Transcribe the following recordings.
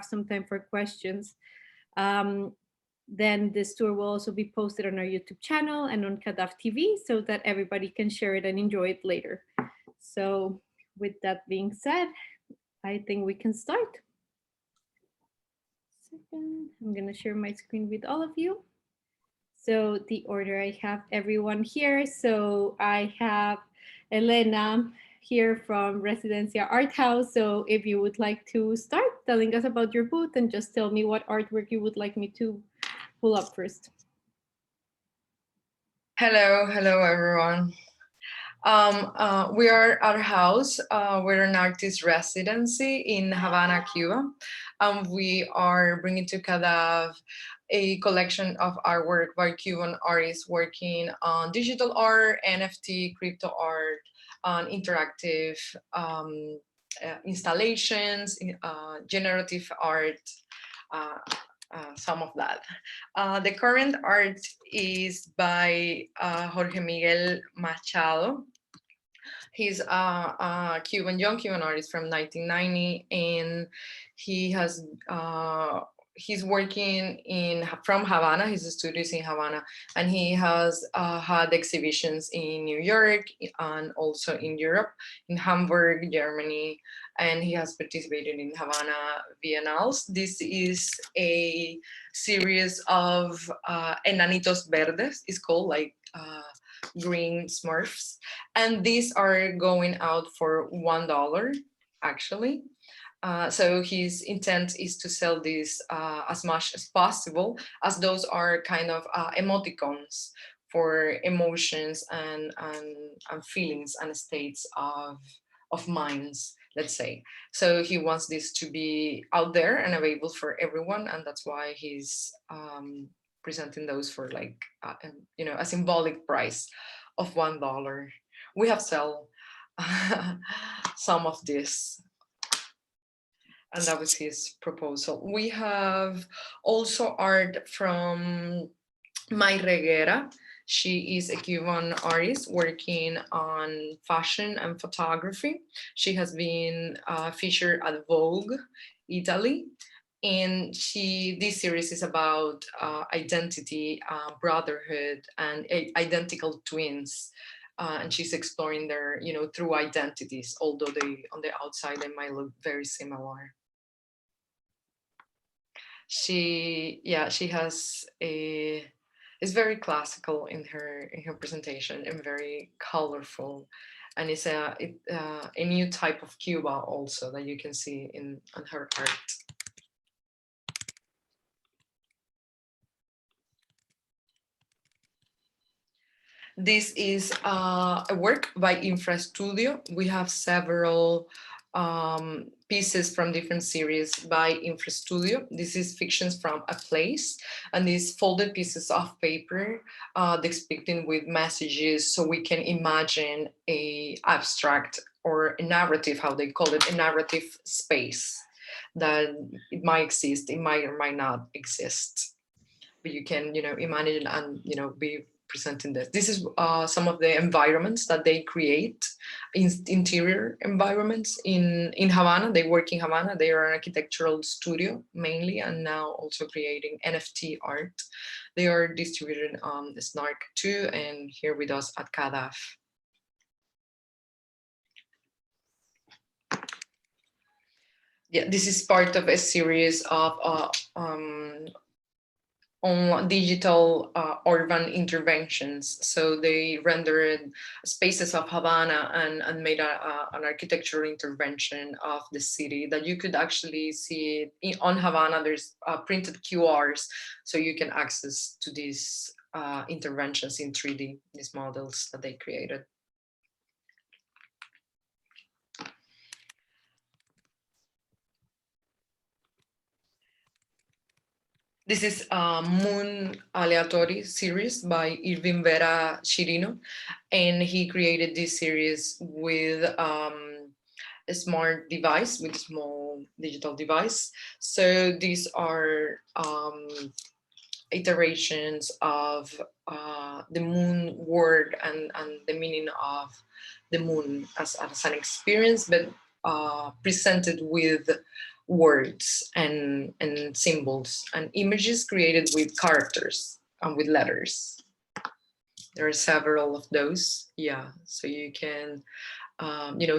some time for questions. Then this tour will also be posted on our YouTube channel and on Cadaf TV so that everybody can share it and enjoy it later. So with that being said, I think we can start. Second, I'm going to share my screen with all of you. So the order, I have everyone here. So I have Elena here from Residencia Art House. So if you would like to start telling us about your booth and just tell me what artwork you would like me to pull up first. Hello everyone. We are Arthaus. We're an artist residency in Havana, Cuba. We are bringing to Cadaf a collection of artwork by Cuban artists working on digital art, NFT, crypto art, on interactive installations, generative art, some of that. The current art is by Jorge Miguel Machado. He's a young Cuban artist from 1990, and he has he's working from Havana. His studio is in Havana, and he has had exhibitions in New York and also in Europe, in Hamburg, Germany, and he has participated in Havana Biennales. This is a series of Enanitos Verdes. It's called like green Smurfs, and these are going out for $1 actually. So his intent is to sell these as much as possible, as those are kind of emoticons for emotions and feelings and states of minds, let's say. So he wants this to be out there and available for everyone, and that's why he's presenting those for like a symbolic price of $1. We have sold some of this, and that was his proposal. We have also art from May Reguera. She is a Cuban artist working on fashion and photography. She has been featured at Vogue Italy, and this series is about identity, brotherhood, and identical twins. And she's exploring their, through identities, although on the outside they might look very similar. She has is very classical in her presentation and very colorful, and it's a new type of Cuba also that you can see in her art. This is a work by Infra Studio. We have several pieces from different series by Infra Studio. This is fictions from a place, and these folded pieces of paper depicting with messages, so we can imagine a abstract or a narrative, how they call it, a narrative space that it might exist, it might or might not exist, but you can imagine and be presenting this. This is some of the environments that they create, interior environments in Havana. They work in Havana. They are an architectural studio mainly, and now also creating NFT art. They are distributed on the SNARK too, and here with us at Cadaf. Yeah, this is part of a series of on digital urban interventions. So they rendered spaces of Havana and made an architectural intervention of the city that you could actually see on Havana. There's printed QRs, so you can access to these interventions in 3D, these models that they created. This is a Moon Aleatory series by Irving Vera Chirino, and he created this series with a smart device, with a small digital device. So these are iterations of the moon word and the meaning of the moon as an experience, but presented with words and symbols and images created with characters and with letters. There are several of those, yeah. So you can,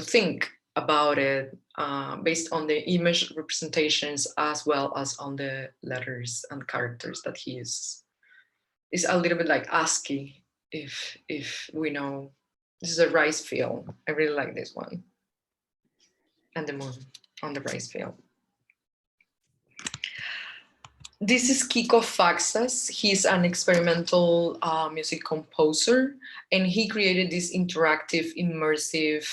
think about it based on the image representations as well as on the letters and characters that he uses. It's a little bit like ASCII, if we know. This is a rice field. I really like this one. And the moon on the rice field. This is Kiko Faxas. He's an experimental music composer, and he created these interactive, immersive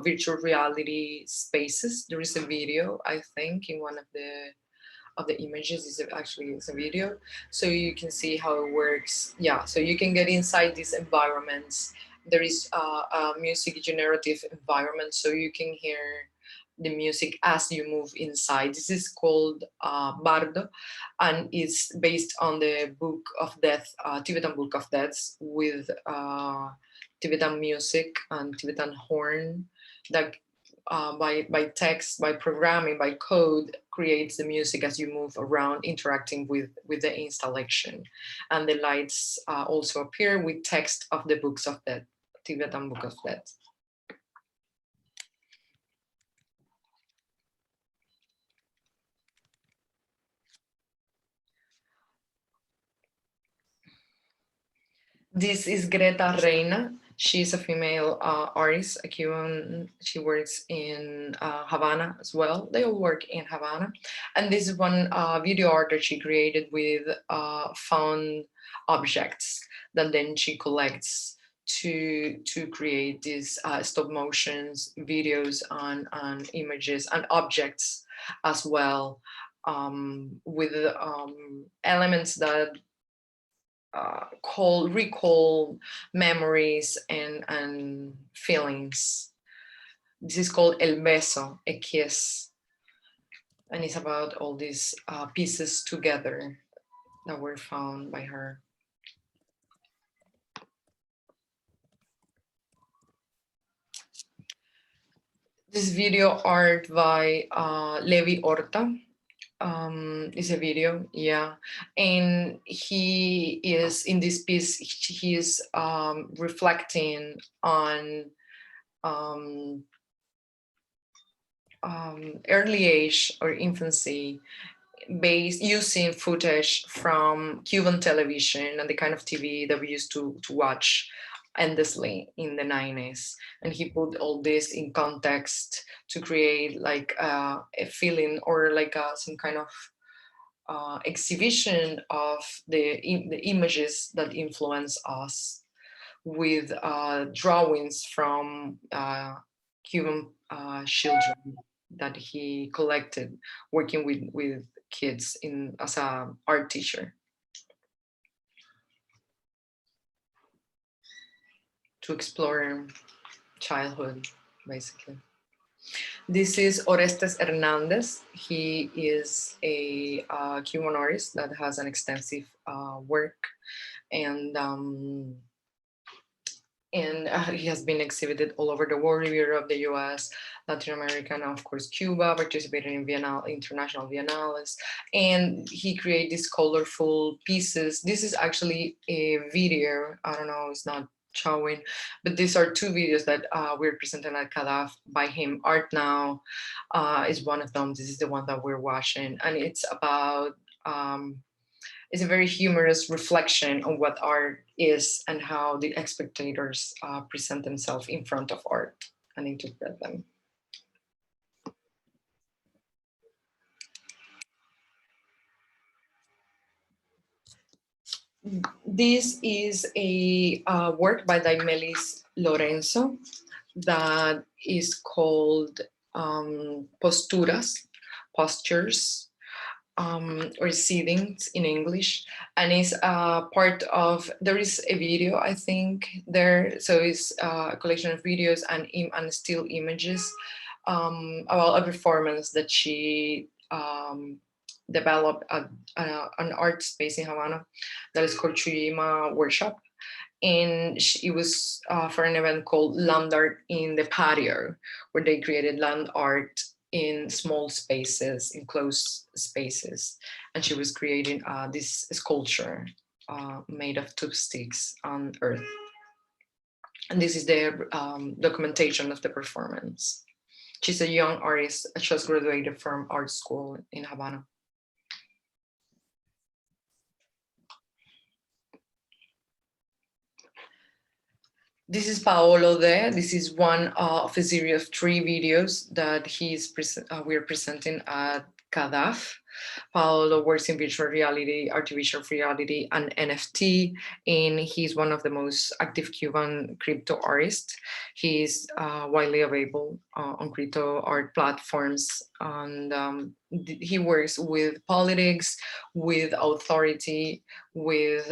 virtual reality spaces. There is a video, I think, in one of the images is actually a video, so you can see how it works. Yeah, so you can get inside these environments. There is a music generative environment, so you can hear the music as you move inside. This is called Bardo, and it's based on the Book of Death, Tibetan Book of Deaths, with Tibetan music and Tibetan horn that by text, by programming, by code, creates the music as you move around, interacting with the installation. And the lights also appear with text of the Books of Death, Tibetan Book of Death. This is Greta Reina. She's a female artist, a Cuban. She works in Havana as well. They all work in Havana. And this is one video art that she created with found objects that then she collects to create these stop motions, videos on images and objects as well, with elements that recall memories and feelings. This is called El Beso, a kiss. And it's about all these pieces together that were found by her. This video art by Levi Horta. Is a video, yeah, and he is in this piece. He is reflecting on early age or infancy, based using footage from Cuban television and the kind of TV that we used to watch endlessly in the 90s. And he put all this in context to create like a feeling or like some kind of exhibition of the images that influence us, with drawings from Cuban children that he collected working with kids as an art teacher, to explore childhood, basically. This is Orestes Hernandez. He is a Cuban artist that has an extensive work, and he has been exhibited all over the world, Europe, the US, Latin America, and of course Cuba, participating in international biennales. And he created these colorful pieces. This is actually a video. I don't know, it's not showing, but these are two videos that we're presenting at Cadaf by him. Art Now is one of them. This is the one that we're watching, and it's about it's a very humorous reflection on what art is and how the spectators present themselves in front of art and interpret them. This is a work by Daimelis Lorenzo that is called Postures, or Seedings in English, and it's part of, there is a video, I think, there, so it's a collection of videos and still images about a performance that she developed at an art space in Havana that is called Chuyima Workshop. And it was for an event called Land Art in the Patio, where they created land art in small spaces, in closed spaces. And she was creating this sculpture made of tube sticks on earth. And this is the documentation of the performance. She's a young artist, just graduated from art school in Havana. This is Paolo there. This is one of a series of 3 videos that we're presenting at Cadaf. Paolo works in virtual reality, artificial reality, and NFT, and he's one of the most active Cuban crypto artists. He's widely available on crypto art platforms, and he works with politics, with authority, with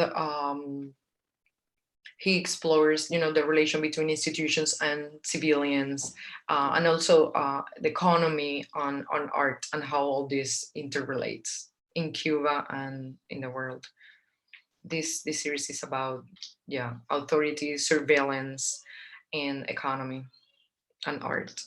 he explores, the relation between institutions and civilians, and also the economy on art and how all this interrelates in Cuba and in the world. This series is about, authority, surveillance, and economy and art.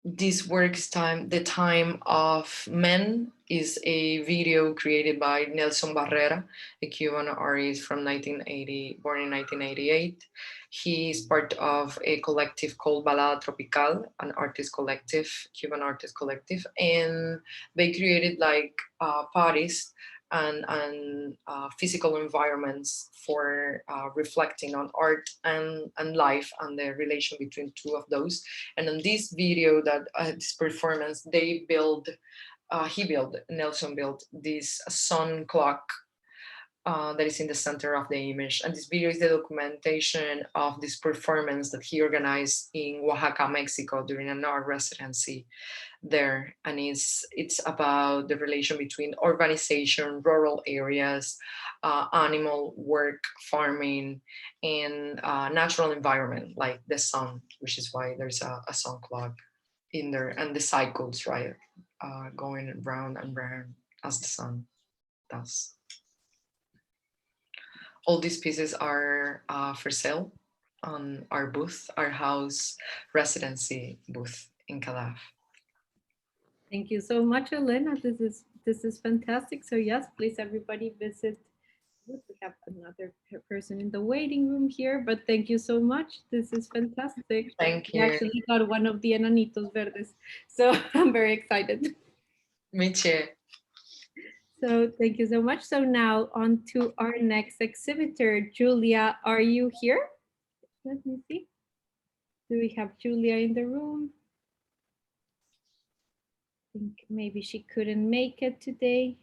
This work's time, The Time of Men, is a video created by Nelson Barrera, a Cuban artist from 1980, born in 1988. He is part of a collective called Balada Tropical, an artist collective, Cuban artist collective, and they created like parties and physical environments for reflecting on art and life and the relation between two of those. And in this video, this performance, Nelson built this sun clock that is in the center of the image. And this video is the documentation of this performance that he organized in Oaxaca, Mexico during an art residency there. And it's about the relation between urbanization, rural areas, animal work, farming, and natural environment like the sun, which is why there's a sun clock in there, and the cycles, right, going round and round as the sun does. All these pieces are for sale on our booth, Arthaus residency booth in Cadaf. Thank you so much, Elena. This is fantastic. So yes, please everybody visit. We have another person in the waiting room here, but thank you so much. This is fantastic. Thank you. We actually got one of the Enanitos Verdes, so I'm very excited. Me too. So thank you so much. So now on to our next exhibitor. Julia, are you here? Let me see. Do we have Julia in the room? I think maybe she couldn't make it today.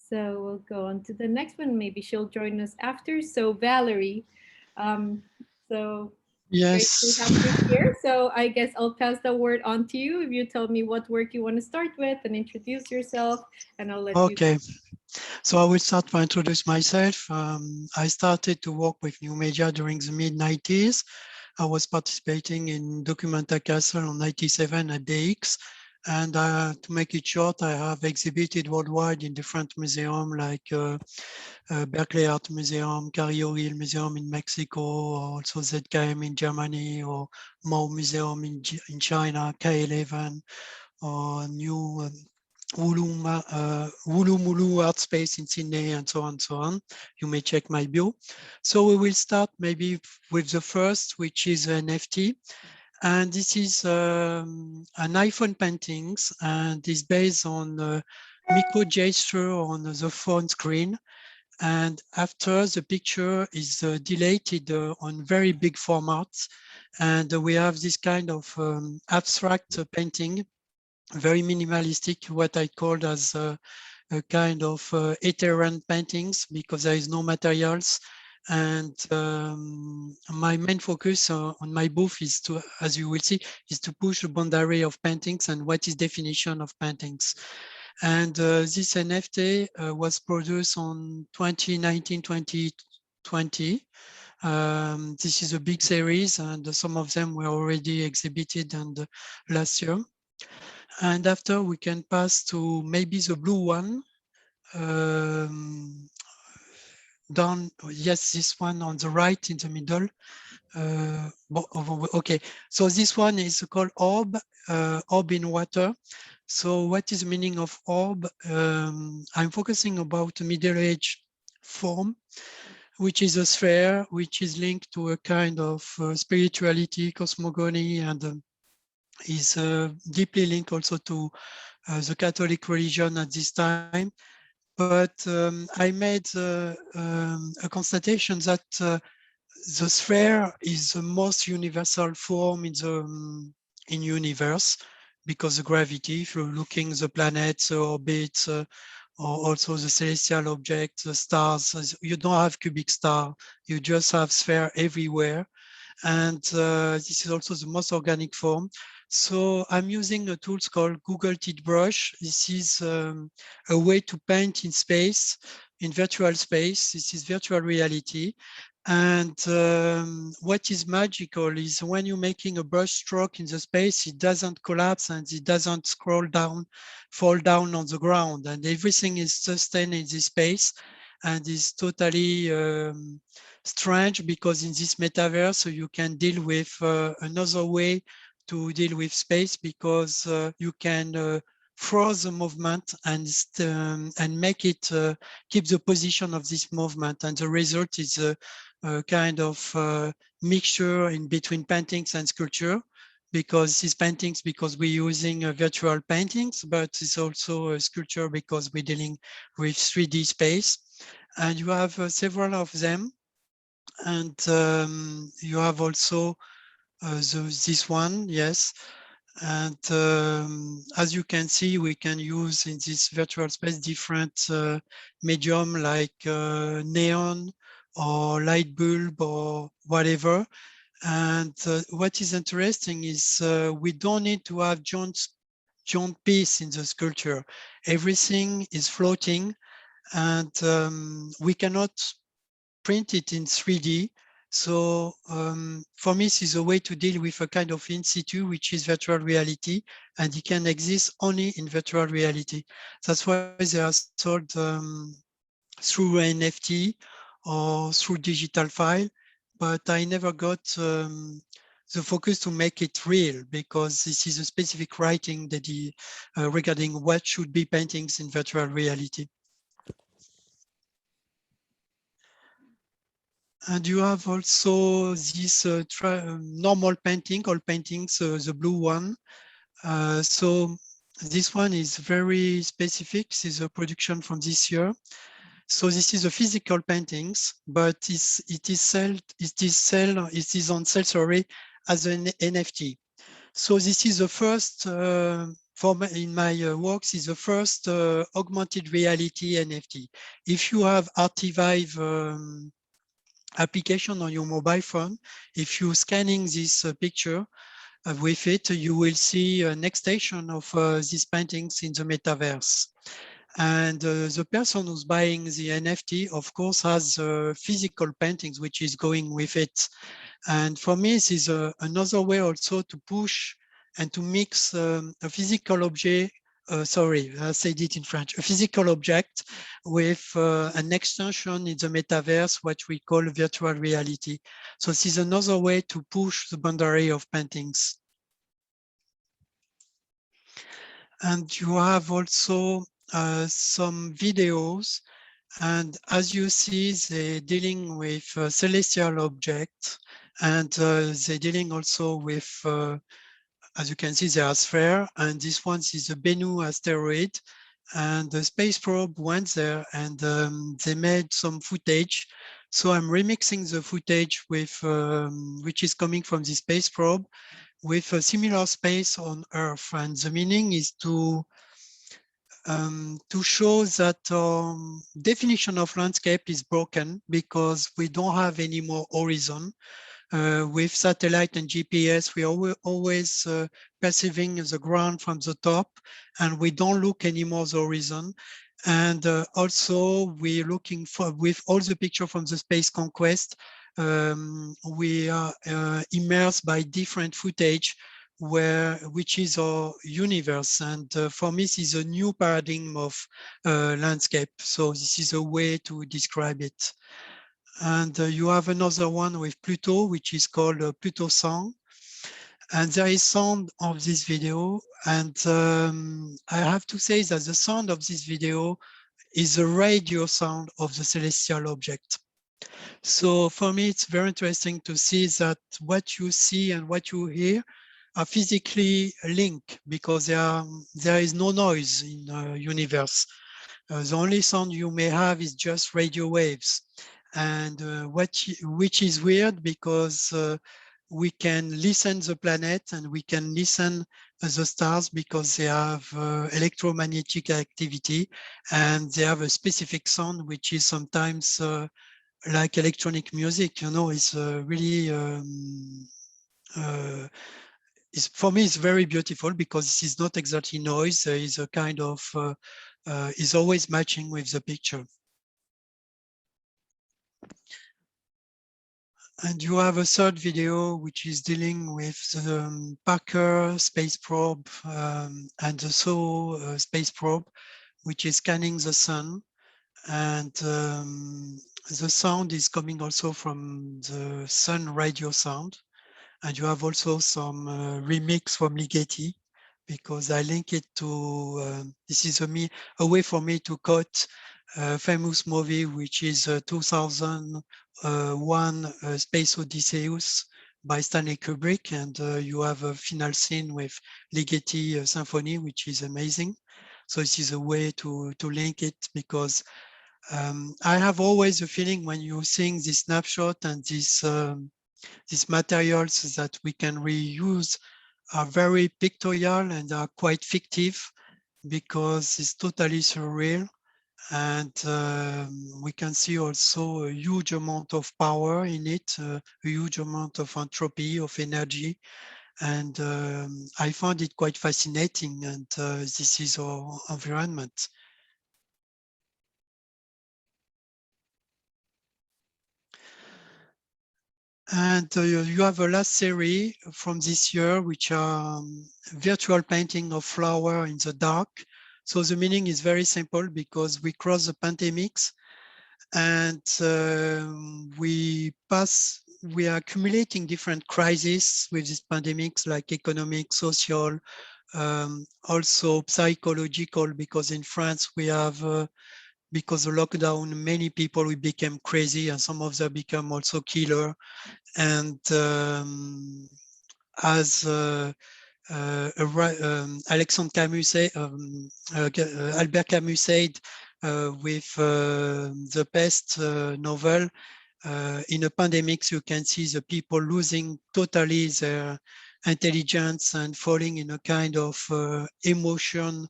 So we'll go on to the next one. Maybe she'll join us after. So Valery, so yes, great to have you here. So I guess I'll pass the word on to you. If you tell me what work you want to start with and introduce yourself, and I'll let you. Okay. So I will start to introduce myself. I started to work with new media during the mid-90s. I was participating in Documenta Castle on 97 at DX. And to make it short, I have exhibited worldwide in different museums like Berkeley Art Museum, Carrillo Hill Museum in Mexico, also ZKM in Germany, or Mao Museum in China, K11, or new Woolloomooloo Art Space in Sydney, and so on, so on. You may check my bio. So we will start maybe with the first, which is NFT. And this is an iPhone paintings, and is based on micro gesture on the phone screen. And after, the picture is dilated on very big formats. And we have this kind of abstract painting, very minimalistic, what I called as a kind of iterant paintings, because there is no materials. And my main focus on my booth is to, as you will see, is to push the boundary of paintings and what is definition of paintings. And this NFT was produced on 2019-2020. This is a big series, and some of them were already exhibited and last year. And after, we can pass to maybe the blue one. down, yes, this one on the right in the middle. Okay, so this one is called orb, orb in water. So what is the meaning of orb? I'm focusing about Middle Age form, which is a sphere, which is linked to a kind of spirituality, cosmogony, and is deeply linked also to the Catholic religion at this time. But I made a constatation that the sphere is the most universal form in universe, because the gravity, if you're looking the planets, the orbits, or also the celestial objects, the stars, you don't have cubic star, you just have sphere everywhere. And this is also the most organic form. So I'm using a tool called Google Tint Brush. This is a way to paint in space, in virtual space. This is virtual reality. And what is magical is when you're making a brush stroke in the space, it doesn't collapse and it doesn't scroll down, fall down on the ground. And everything is sustained in this space and is totally strange, because in this metaverse, you can deal with another way to deal with space, because you can froze the movement and make it keep the position of this movement, and the result is a kind of mixture in between paintings and sculpture, because these paintings, because we're using virtual paintings, but it's also a sculpture because we're dealing with 3D space. And you have several of them. And you have also this one, yes. And as you can see, we can use in this virtual space different medium like neon or light bulb or whatever. And what is interesting is we don't need to have joint piece in the sculpture. Everything is floating, and we cannot print it in 3D. So for me, this is a way to deal with a kind of in situ, which is virtual reality, and it can exist only in virtual reality. That's why they are sold through NFT or through digital file, but I never got the focus to make it real, because this is a specific writing that regarding what should be paintings in virtual reality. And you have also this normal painting, all paintings, the blue one. So this one is very specific. This is a production from this year. So this is a physical paintings, but it is on sale, sorry, as an NFT. So this is the first in my works is the first augmented reality NFT. If you have Artivive application on your mobile phone, if you're scanning this picture with it, you will see an extension of these paintings in the metaverse. And the person who's buying the NFT, of course, has physical paintings, which is going with it. And for me, this is another way also to push and to mix a physical object, sorry, I said it in French, a physical object with an extension in the metaverse, what we call virtual reality. So this is another way to push the boundary of paintings. And you have also some videos, and as you see, they're dealing with celestial objects, and they're dealing also with, as you can see, they are sphere, and this one is a Bennu asteroid, and the space probe went there, and they made some footage. So I'm remixing the footage with, which is coming from the space probe, with a similar space on Earth, and the meaning is to show that definition of landscape is broken, because we don't have any more horizon. With satellite and GPS, we are always perceiving the ground from the top, and we don't look anymore the horizon. And also, we're looking for, with all the picture from the space conquest, we are immersed by different footage, which is our universe. And for me, this is a new paradigm of landscape. So this is a way to describe it. And you have another one with Pluto, which is called Pluto Song. And there is sound of this video. And I have to say that the sound of this video is the radio sound of the celestial object. So for me, it's very interesting to see that what you see and what you hear are physically linked because there is no noise in the universe. The only sound you may have is just radio waves. And which is weird because we can listen the planet and we can listen the stars because they have electromagnetic activity and they have a specific sound which is sometimes like electronic music, you know, is really for me it's very beautiful because this is not exactly noise. There is a kind of is always matching with the picture. And you have a third video which is dealing with the Parker space probe and the SO space probe, which is scanning the sun. And the sound is coming also from the sun radio sound. And you have also some remix from Ligeti because I link it to, this is a way for me to quote a famous movie, which is 2001 Space Odysseus by Stanley Kubrick. And you have a final scene with Ligeti Symphony, which is amazing. So this is a way to link it because I have always a feeling when you seeing this snapshot and these materials that we can reuse are very pictorial and are quite fictive because it's totally surreal. And we can see also a huge amount of power in it, a huge amount of entropy, of energy. And I found it quite fascinating. And this is our environment. And you have a last series from this year, which are virtual painting of flower in the dark. So the meaning is very simple because we cross the pandemics and we are accumulating different crises with these pandemics like economic, social, also psychological, because in France we have because of lockdown, many people we became crazy and some of them become also killer. And as Alexandre Camus say, Albert Camus said with the Pest novel, in a pandemic, you can see the people losing totally their intelligence and falling in a kind of emotion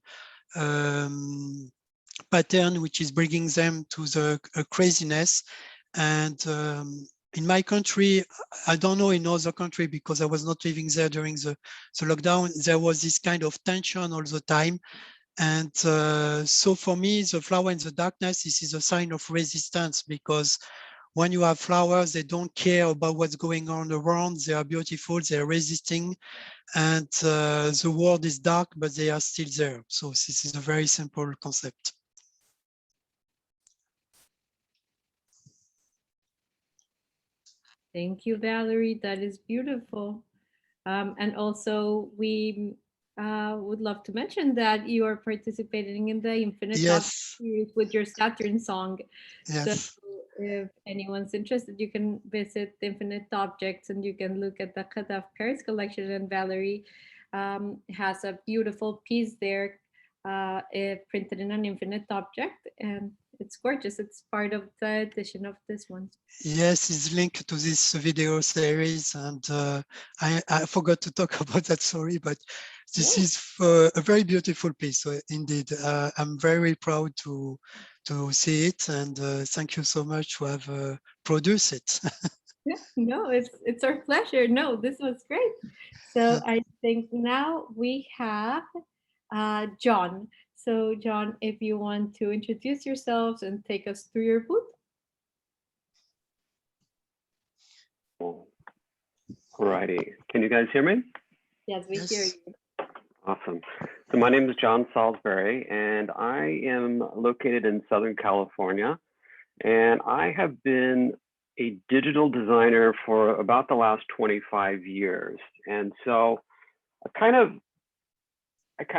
pattern, which is bringing them to the craziness. And in my country, I don't know in other country because I was not living there during the lockdown, there was this kind of tension all the time. And so for me, the flower in the darkness, this is a sign of resistance because when you have flowers, they don't care about what's going on around. They are beautiful, they're resisting. And the world is dark, but they are still there. So this is a very simple concept. Thank you, Valerie. That is beautiful. And also, we would love to mention that you are participating in the Infinite Object Yes, series with your Saturn song. So yes. if anyone's interested, you can visit the Infinite Objects and you can look at the Cadaf Paris collection. And Valerie has a beautiful piece there printed in an infinite object. And it's gorgeous. It's part of the edition of this one. Yes, it's linked to this video series, and I forgot to talk about that, sorry, but this Yeah. is a very beautiful piece, so indeed. I'm very proud to see it, and thank you so much to have produced it. Yeah, no, it's our pleasure. No, this was great. So I think now we have John. So John, if you want to introduce yourselves and take us through your booth. Alrighty. Can you guys hear me? Yes, we hear Yes. you. Awesome. So my name is John Salisbury, and I am located in Southern California. And I have been a digital designer for about the last 25 years. And so I kind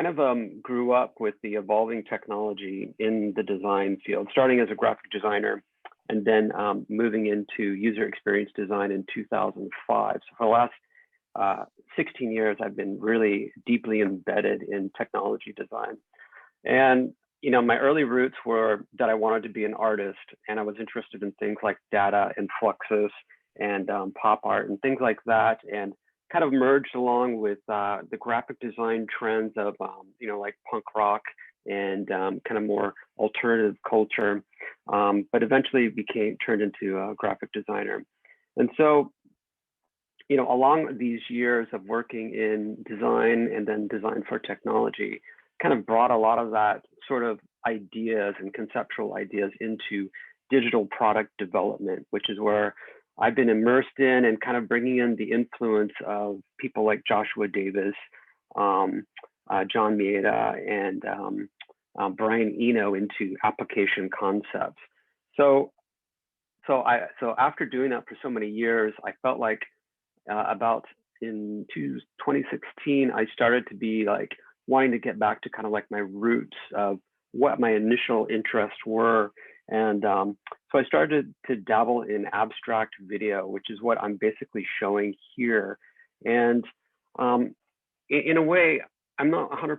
of grew up with the evolving technology in the design field, starting as a graphic designer and then moving into user experience design in 2005. So for the last 16 years, I've been really deeply embedded in technology design. And my early roots were that I wanted to be an artist, and I was interested in things like data and fluxus and pop art and things like that, and kind of merged along with the graphic design trends of like punk rock and kind of more alternative culture, but eventually turned into a graphic designer. And so along these years of working in design and then design for technology, kind of brought a lot of that sort of ideas and conceptual ideas into digital product development, which is where I've been immersed in and kind of bringing in the influence of people like Joshua Davis, John Mieta, and Brian Eno into application concepts. So after doing that for so many years, I felt like about in 2016, I started to be like wanting to get back to kind of like my roots of what my initial interests were. And so I started to dabble in abstract video, which is what I'm basically showing here. And in a way, I'm not 100%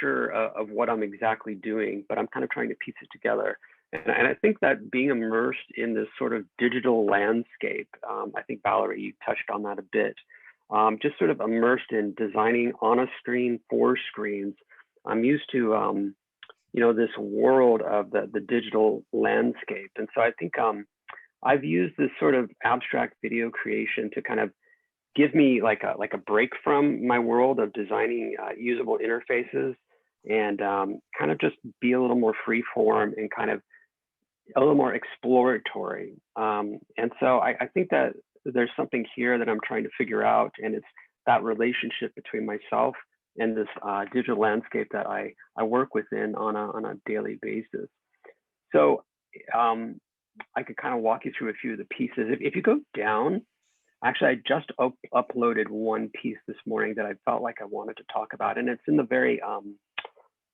sure of what I'm exactly doing, but I'm kind of trying to piece it together. And I think that being immersed in this sort of digital landscape, I think Valery, you touched on that a bit, just sort of immersed in designing on a screen for screens. I'm used to, this world of the digital landscape. And so I think I've used this sort of abstract video creation to kind of give me like a break from my world of designing usable interfaces and kind of just be a little more free form and kind of a little more exploratory. And so I think that there's something here that I'm trying to figure out, and it's that relationship between myself and this digital landscape that I work within on a daily basis. So I could kind of walk you through a few of the pieces. If you go down, actually, I just uploaded one piece this morning that I felt like I wanted to talk about, and it's in the very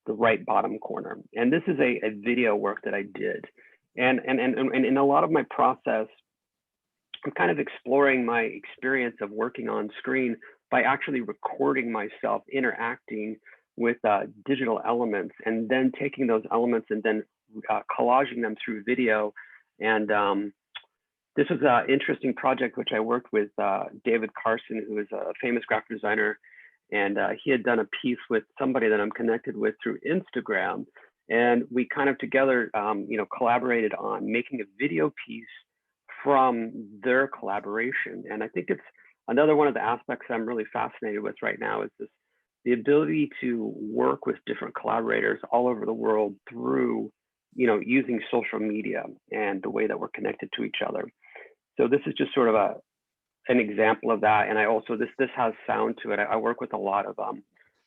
the right bottom corner. And this is a video work that I did. And in a lot of my process, I'm kind of exploring my experience of working on screen by actually recording myself interacting with digital elements, and then taking those elements and then collaging them through video. And this was an interesting project which I worked with David Carson, who is a famous graphic designer, and he had done a piece with somebody that I'm connected with through Instagram. And we kind of together, collaborated on making a video piece from their collaboration. And I think it's another one of the aspects I'm really fascinated with right now is the ability to work with different collaborators all over the world through, using social media and the way that we're connected to each other. So this is just sort of an example of that. And I also, this has sound to it. I work with a lot of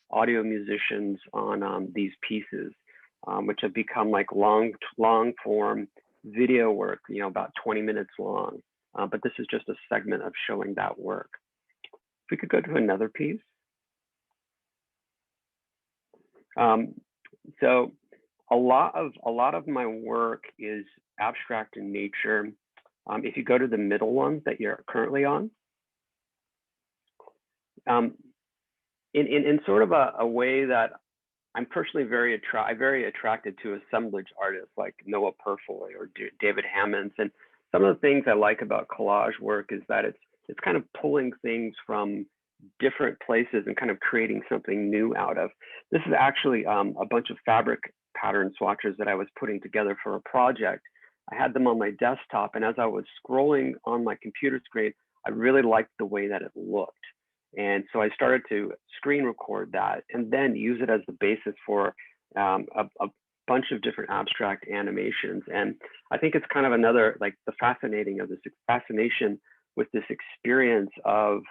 audio musicians on these pieces, which have become like long form video work, about 20 minutes long. But this is just a segment of showing that work. If we could go to another piece. So a lot of my work is abstract in nature. If you go to the middle one that you're currently on, in sort of a way that I'm personally very attracted to assemblage artists like Noah Purfoy or David Hammonds. And some of the things I like about collage work is that it's kind of pulling things from different places and kind of creating something new out of. This is actually a bunch of fabric pattern swatches that I was putting together for a project. I had them on my desktop, and as I was scrolling on my computer screen, I really liked the way that it looked. And so I started to screen record that and then use it as the basis for a bunch of different abstract animations. And I think it's kind of another, like the fascination with this experience of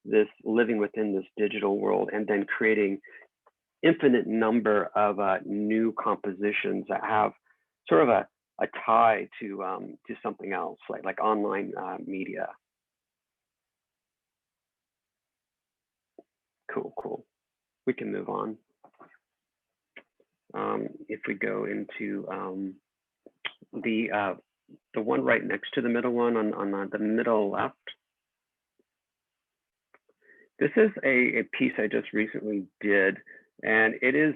this living within this digital world and then creating infinite number of new compositions that have sort of a tie to something else, like online media. Cool. We can move on. If we go into the one right next to the middle one on the middle left, this is a piece I just recently did, and it is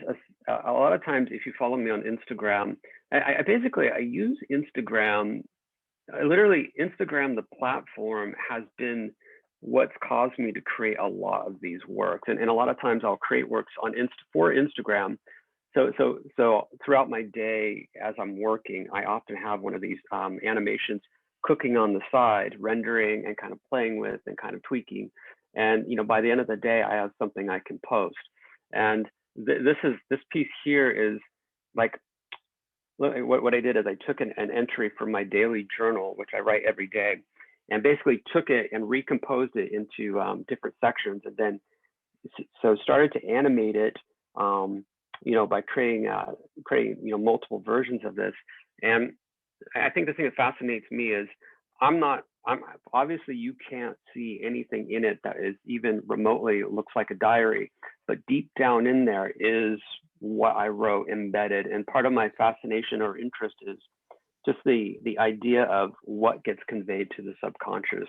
a lot of times, if you follow me on Instagram, I basically use Instagram. Literally, Instagram, the platform, has been what's caused me to create a lot of these works, and a lot of times I'll create works on for Instagram. So throughout my day, as I'm working, I often have one of these animations cooking on the side, rendering and kind of playing with and kind of tweaking. And by the end of the day, I have something I can post. And this piece here is like, what I did is I took an entry from my daily journal, which I write every day, and basically took it and recomposed it into different sections, and then started to animate it. By creating multiple versions of this. And I think the thing that fascinates me is I'm obviously, you can't see anything in it that is even remotely looks like a diary, but deep down in there is what I wrote embedded. And part of my fascination or interest is just the idea of what gets conveyed to the subconscious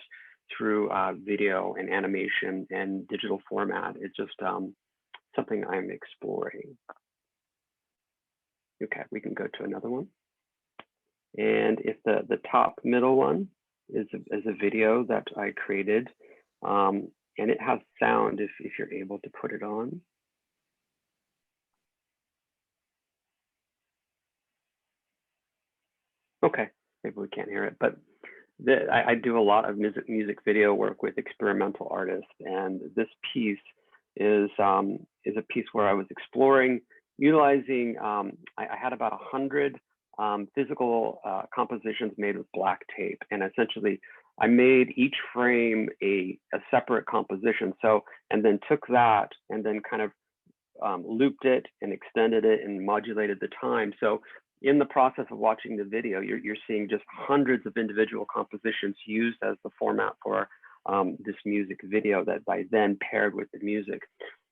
through video and animation and digital format. It's just something I'm exploring. Okay, we can go to another one. And if the top middle one is a video that I created, and it has sound if you're able to put it on. Okay, maybe we can't hear it, but I do a lot of music video work with experimental artists, and this piece is a piece where I was exploring utilizing. I had about 100 physical compositions made with black tape, and essentially I made each frame a separate composition. So, and then took that and then kind of looped it and extended it and modulated the time. So in the process of watching the video, you're seeing just hundreds of individual compositions used as the format for this music video that I then paired with the music.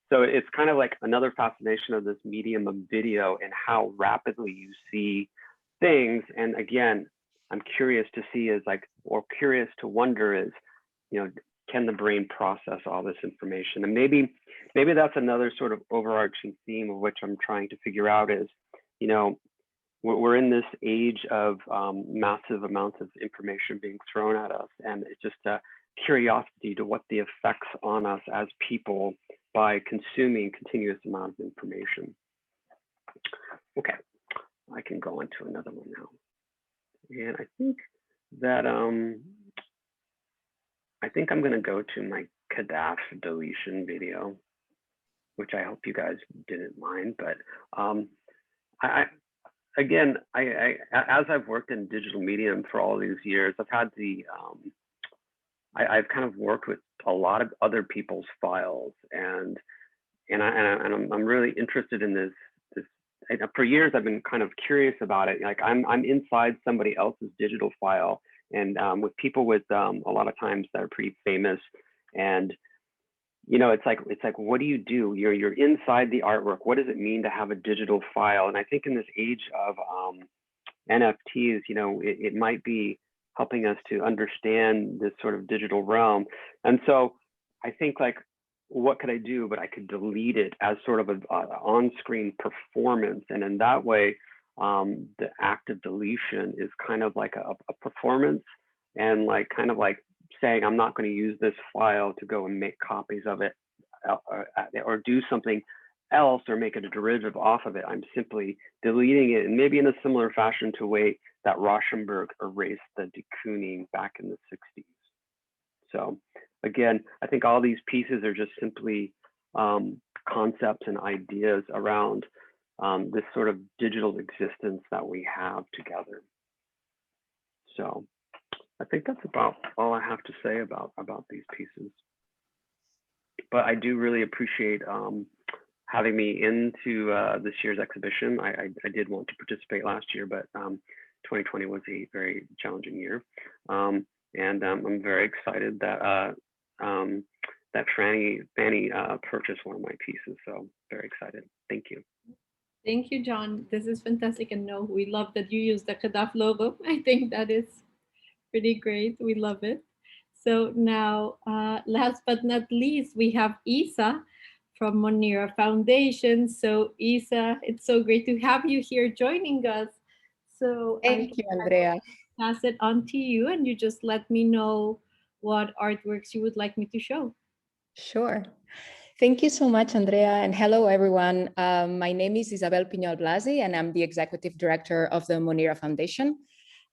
So it's kind of like another fascination of this medium of video and how rapidly you see things. And again, I'm curious to see or curious to wonder is, can the brain process all this information? And maybe that's another sort of overarching theme of which I'm trying to figure out is, we're in this age of massive amounts of information being thrown at us, and it's just a curiosity to what the effects on us as people by consuming continuous amount of information. Okay, I can go on to another one now. And I think that I think I'm gonna go to my Cadaf deletion video, which I hope you guys didn't mind, but Again, as I've worked in digital medium for all these years, I've had I've kind of worked with a lot of other people's files, and I'm really interested in this. For years, I've been kind of curious about it. Like I'm inside somebody else's digital file, and with people with a lot of times that are pretty famous, and it's like, what do you do? You're inside the artwork. What does it mean to have a digital file? And I think in this age of NFTs, it might be helping us to understand this sort of digital realm. And so I think like, what could I do? But I could delete it as sort of an on-screen performance. And in that way, the act of deletion is kind of like a performance, and like kind of like saying, I'm not going to use this file to go and make copies of it or do something else or make it a derivative off of it. I'm simply deleting it, and maybe in a similar fashion to the way that Rauschenberg erased the de Kooning back in the 60s. So again, I think all these pieces are just simply concepts and ideas around this sort of digital existence that we have together. So I think that's about all I have to say about these pieces. But I do really appreciate having me into this year's exhibition. I did want to participate last year, but 2020 was a very challenging year. And I'm very excited that that Fanny purchased one of my pieces. So very excited. Thank you. Thank you, John. This is fantastic. And no, we love that you use the Cadaf logo. I think that is pretty great. We love it. So now, last but not least, we have Isa from Monira Foundation. So Isa, it's so great to have you here joining us. So Thank you, Andrea. Pass it on to you, and you just let me know what artworks you would like me to show. Sure. Thank you so much, Andrea, and hello, everyone. My name is Isabel Piñol Blasi, and I'm the Executive Director of the Monira Foundation.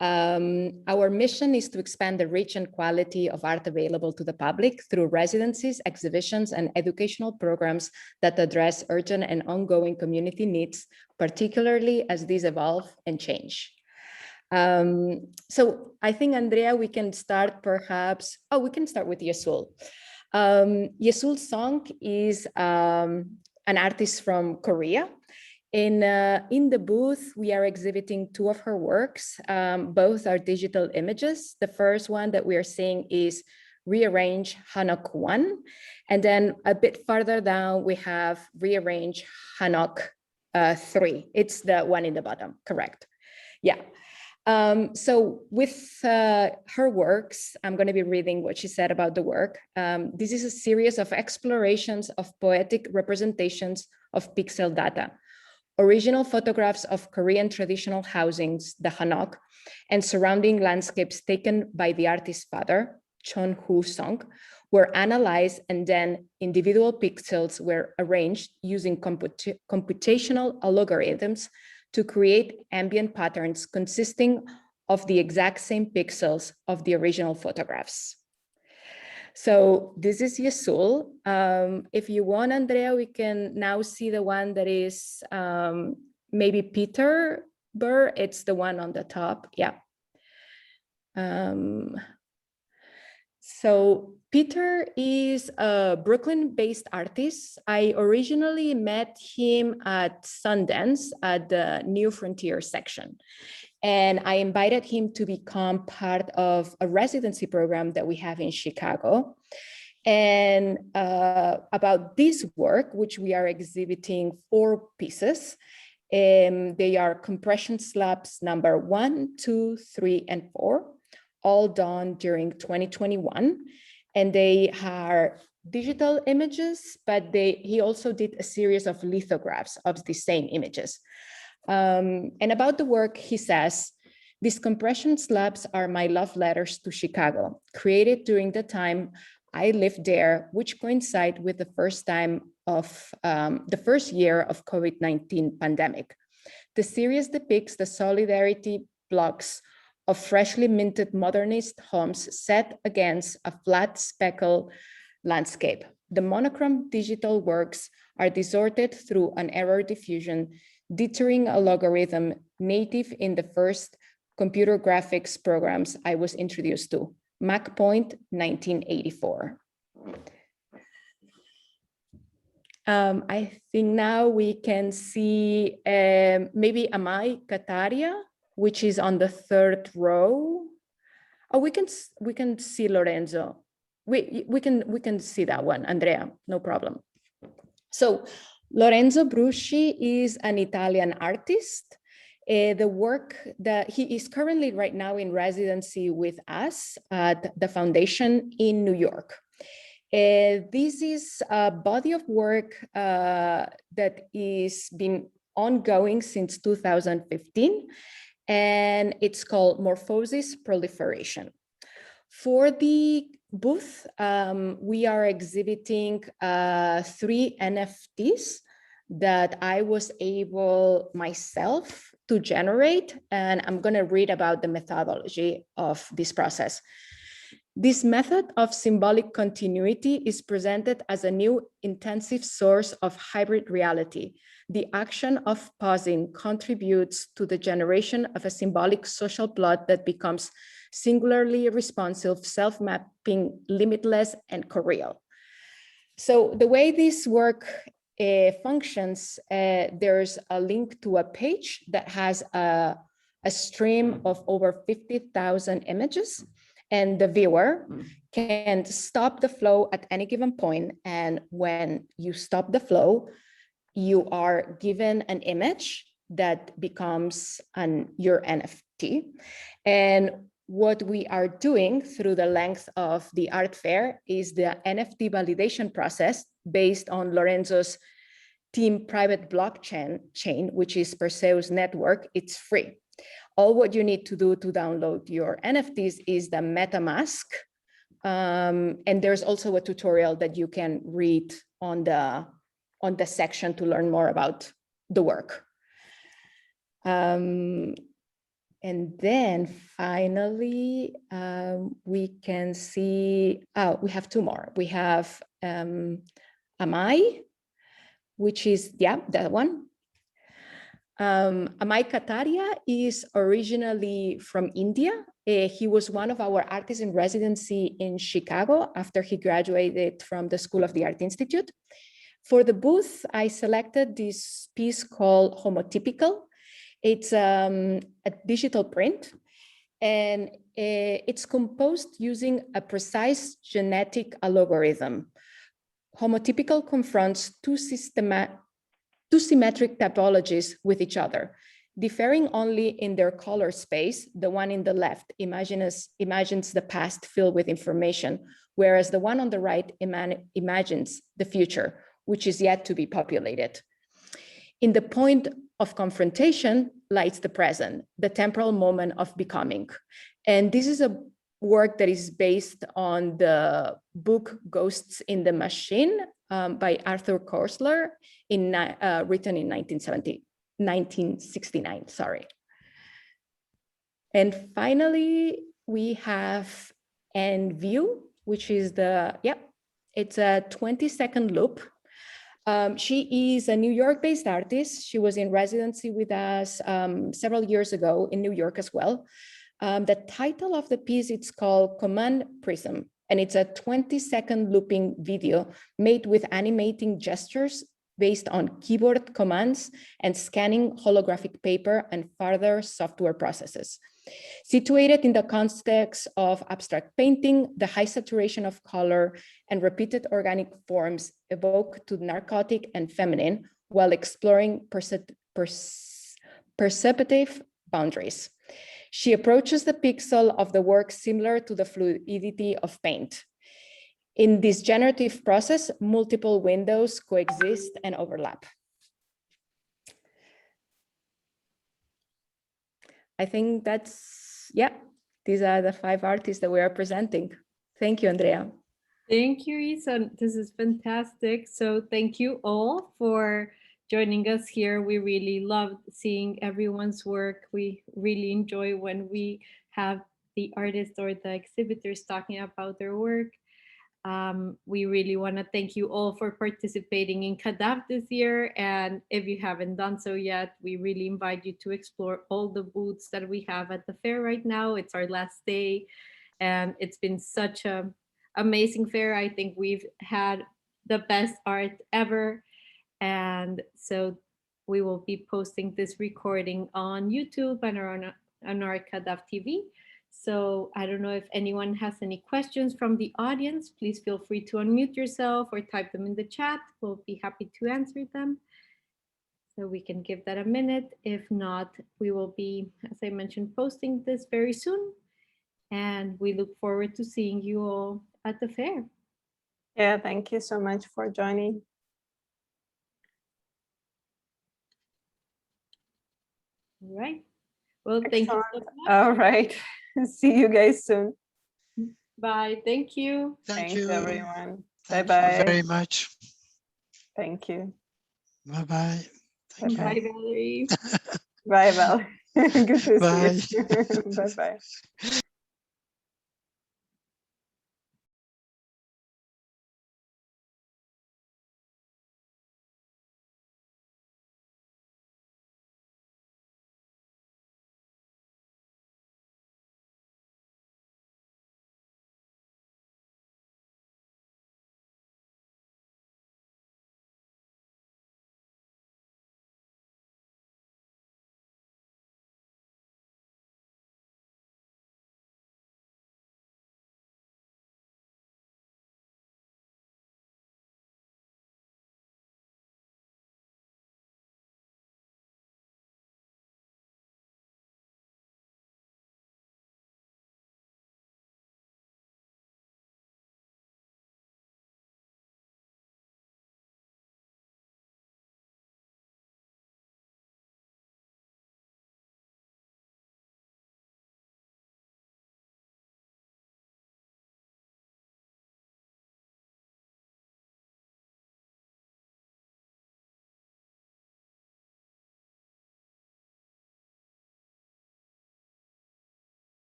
Our mission is to expand the reach and quality of art available to the public through residencies, exhibitions, and educational programs that address urgent and ongoing community needs, particularly as these evolve and change. So I think, Andrea, we can start perhaps, we can start with Yesul. Yesul Song is an artist from Korea. In the booth, we are exhibiting two of her works. Both are digital images. The first one that we are seeing is Rearrange Hanok 1. And then a bit farther down, we have Rearrange Hanok 3. It's the one in the bottom, correct? Yeah. So with her works, I'm going to be reading what she said about the work. This is a series of explorations of poetic representations of pixel data, original photographs of Korean traditional housings, the Hanok, and surrounding landscapes taken by the artist's father, Chon Hoo Song, were analyzed, and then individual pixels were arranged using computational algorithms to create ambient patterns consisting of the exact same pixels of the original photographs. So this is Yesul. If you want, Andrea, we can now see the one that is maybe Peter Burr. It's the one on the top, yeah. So Peter is a Brooklyn-based artist. I originally met him at Sundance at the New Frontier section. And I invited him to become part of a residency program that we have in Chicago. And about this work, which we are exhibiting 4 pieces, they are compression slabs number 1, 2, 3, and 4, all done during 2021. And they are digital images, but he also did a series of lithographs of the same images. And about the work, he says, these compression slabs are my love letters to Chicago, created during the time I lived there, which coincide with the first year of COVID-19 pandemic. The series depicts the solidarity blocks of freshly minted modernist homes set against a flat speckle landscape. The monochrome digital works are distorted through an error diffusion, deterring a logarithm native in the first computer graphics programs I was introduced to, MacPoint 1984. I think now we can see maybe Amai Kataria, which is on the 3rd row. Oh, we can see Lorenzo. We can see that one, Andrea, no problem. So Lorenzo Brusci is an Italian artist. The work that he is currently right now in residency with us at the foundation in New York. This is a body of work that is been ongoing since 2015. And it's called Morphosis Proliferation. For the booth, we are exhibiting 3 NFTs that I was able myself to generate, and I'm going to read about the methodology of this process. This method of symbolic continuity is presented as a new intensive source of hybrid reality. The action of pausing contributes to the generation of a symbolic social plot that becomes singularly responsive, self-mapping, limitless, and correal. So the way this work functions, there's a link to a page that has a a stream of over 50,000 images, and the viewer can stop the flow at any given point. And when you stop the flow, you are given an image that becomes your NFT. And what we are doing through the length of the art fair is the NFT validation process based on Lorenzo's team private blockchain, which is Perseus network. It's free. All what you need to do to download your NFTs is the MetaMask. And there's also a tutorial that you can read on the section to learn more about the work. And then finally, we can see, we have two more. We have Amai, which is, yeah, that one. Amai Kataria is originally from India. He was one of our artists in residency in Chicago after he graduated from the School of the Art Institute. For the booth, I selected this piece called Homotypical. It's a digital print, and it's composed using a precise genetic algorithm. Homotypical confronts two symmetric typologies with each other, differing only in their color space. The one in the left imagines the past filled with information, whereas the one on the right imagines the future, which is yet to be populated. In the point of confrontation lies the present, the temporal moment of becoming. And this is a work that is based on the book Ghosts in the Machine by Arthur Koestler, written in 1969, sorry. And finally, we have View, which is it's a 20-second loop. She is a New York-based artist. She was in residency with us several years ago in New York as well. The title of the piece, it's called Command Prism, and it's a 20-second looping video made with animating gestures based on keyboard commands and scanning holographic paper and further software processes. Situated in the context of abstract painting, the high saturation of color and repeated organic forms evoke to narcotic and feminine while exploring perceptive boundaries. She approaches the pixel of the work similar to the fluidity of paint. In this generative process, multiple windows coexist and overlap. I think that's, these are the 5 artists that we are presenting. Thank you, Andrea. Thank you, Isa. This is fantastic. So thank you all for joining us here. We really love seeing everyone's work. We really enjoy when we have the artists or the exhibitors talking about their work. We really want to thank you all for participating in Cadaf this year. And if you haven't done so yet, we really invite you to explore all the booths that we have at the fair right now. It's our last day, and it's been such an amazing fair. I think we've had the best art ever. And so we will be posting this recording on YouTube and on our Cadaf TV. So I don't know if anyone has any questions from the audience. Please feel free to unmute yourself or type them in the chat. We'll be happy to answer them. So we can give that a minute. If not, we will be, as I mentioned, posting this very soon. And we look forward to seeing you all at the fair. Yeah, thank you so much for joining. All right. Well, thank you so much. All right. See you guys soon. Bye. Thank you. Thank Thanks, you, everyone. Thank Bye-bye. you very much. Thank you. Bye-bye. Bye, Valery. Bye, Val. Good to Bye. see you. Bye-bye.